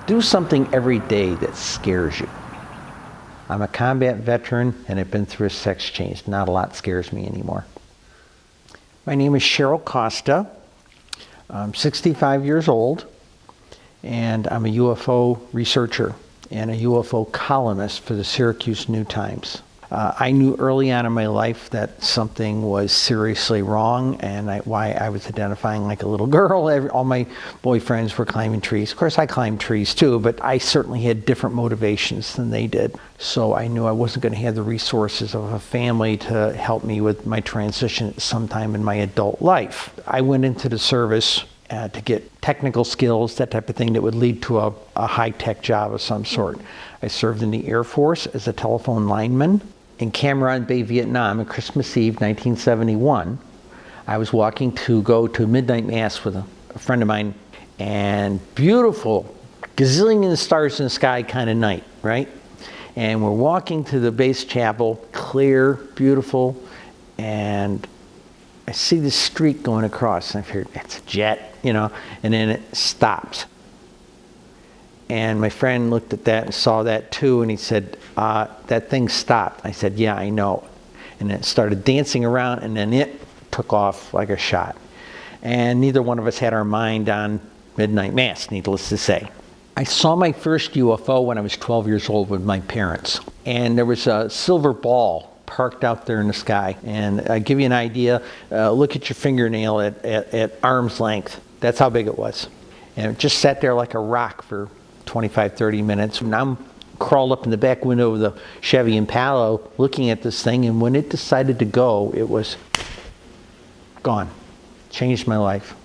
Do something every day that scares you. I'm a combat veteran and I've been through a sex change. Not a lot scares me anymore. My name is Cheryl Costa. I'm 65 years old and I'm a UFO researcher and a UFO columnist for the Syracuse New Times. I knew early on in my life that something was seriously wrong, and why I was identifying like a little girl. All my boyfriends were climbing trees. Of course, I climbed trees too, but I certainly had different motivations than they did. So I knew I wasn't going to have the resources of a family to help me with my transition at some time in my adult life. I went into the service to get technical skills, that type of thing that would lead to a high-tech job of some sort. I served in the Air Force as a telephone lineman. In Cam Ranh Bay, Vietnam, on Christmas Eve, 1971, I was walking to go to midnight mass with a friend of mine, and beautiful, gazillion stars in the sky kind of night, right? And we're walking to the base chapel, clear, beautiful, and I see this streak going across, and I figured, that's a jet, you know, and then it stops. And my friend looked at that and saw that too, and he said, that thing stopped. I said, yeah, I know. And it started dancing around, and then it took off like a shot. And neither one of us had our mind on midnight mass, needless to say. I saw my first UFO when I was 12 years old with my parents. And there was a silver ball parked out there in the sky. And I give you an idea, look at your fingernail at arm's length. That's how big it was. And it just sat there like a rock for 25, 30 minutes. And I'm crawled up in the back window of the Chevy Impala looking at this thing, and when it decided to go, it was gone. Changed my life.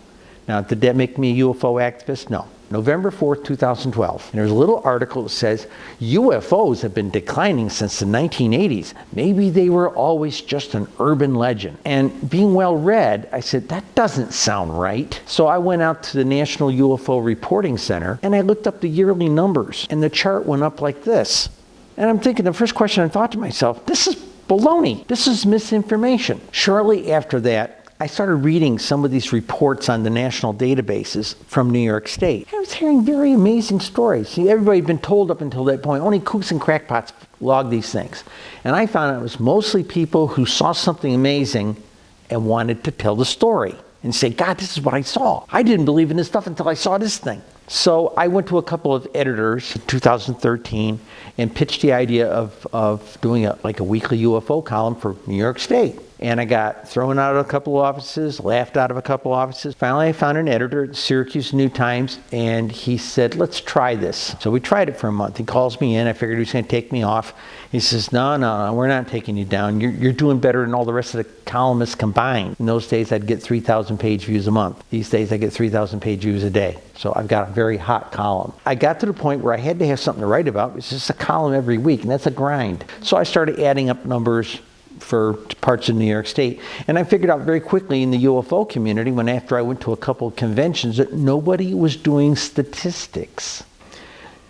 Now, did that make me a UFO activist? No. November 4th, 2012. And there's a little article that says, UFOs have been declining since the 1980s. Maybe they were always just an urban legend. And being well read, I said, that doesn't sound right. So I went out to the National UFO Reporting Center and I looked up the yearly numbers, and the chart went up like this. And I'm thinking, the first question I thought to myself, this is baloney. This is misinformation. Shortly after that, I started reading some of these reports on the national databases from New York State. I was hearing very amazing stories. See, everybody had been told up until that point, only kooks and crackpots log these things. And I found it was mostly people who saw something amazing and wanted to tell the story and say, God, this is what I saw. I didn't believe in this stuff until I saw this thing. So I went to a couple of editors in 2013 and pitched the idea of doing a weekly UFO column for New York State. And I got thrown out of a couple of offices, laughed out of a couple of offices. Finally, I found an editor at the Syracuse New Times, and he said, let's try this. So we tried it for a month. He calls me in. I figured he was going to take me off. He says, no, we're not taking you down. You're doing better than all the rest of the columnists combined. In those days, I'd get 3,000 page views a month. These days, I get 3,000 page views a day. So I've got a very hot column. I got to the point where I had to have something to write about. It's just a column every week, and that's a grind. So I started adding up numbers for parts of New York State. And I figured out very quickly in the UFO community, after I went to a couple of conventions, that nobody was doing statistics.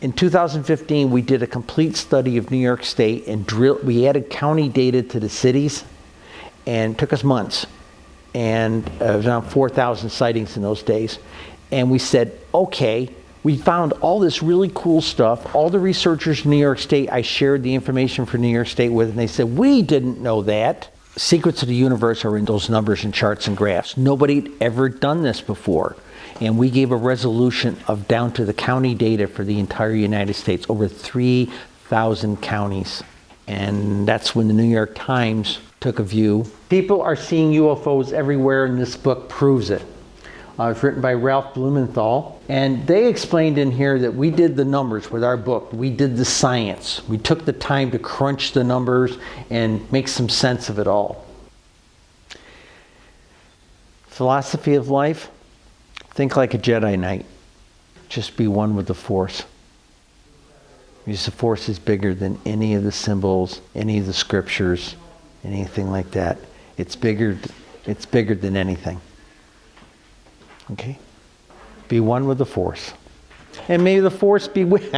In 2015, we did a complete study of New York State and we added county data to the cities, and it took us months. And it was around 4,000 sightings in those days. And we said, okay, we found all this really cool stuff. All the researchers in New York State, I shared the information for New York State with, and they said, we didn't know that. Secrets of the universe are in those numbers and charts and graphs. Nobody had ever done this before. And we gave a resolution of down to the county data for the entire United States, over 3,000 counties. And that's when the New York Times took a view. People are seeing UFOs everywhere, and this book proves it. It's written by Ralph Blumenthal, and they explained in here that we did the numbers with our book. We did the science. We took the time to crunch the numbers and make some sense of it all. Philosophy of life: think like a Jedi Knight. Just be one with the Force. Because the Force is bigger than any of the symbols, any of the scriptures, anything like that. It's bigger than anything. Okay? Be one with the Force. And may the Force be with